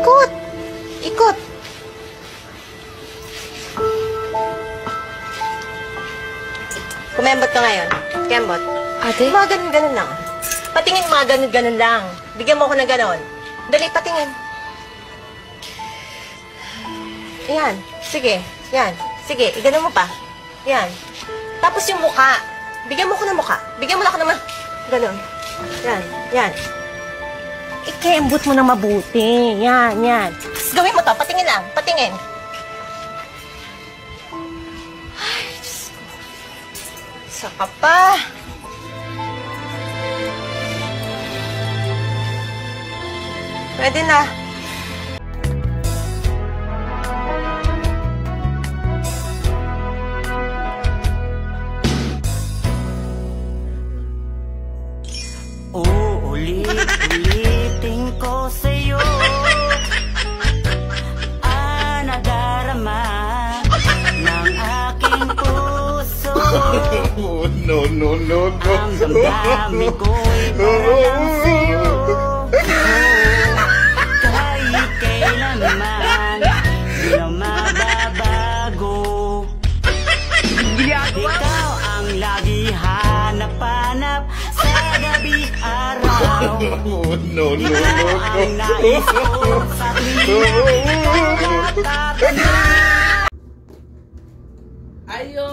Ikot! Ikot! Kumembot ka ngayon. Kembot. Ate? Mga ganun-ganun lang. Patingin mga ganun-ganun lang. Bigyan mo ko ng ganun. Dali, patingin. Yan. Sige. Yan. Sige, iganon mo pa. Yan. Tapos yung mukha. Bigyan mo ko ng mukha. Bigyan mo lang ako naman. Ganun. Yan. Yan. Ikembot mo na mabuti. Yan, yan. Tapos gawin mo to. Patingin lang. Patingin. Ay, Diyos ko. Saka pa. Pwede na. Ulit-ulitin ko sa'yo ang nadarama ng aking puso. No. Ang damdamin ko'y parang sa'yo. Kahit kailanman di na mababago. Ikaw ang lagi hanap-hanap sa gabi araw. No. Ikaw ang nais ko sa tuwing nakakatawa. Ayo.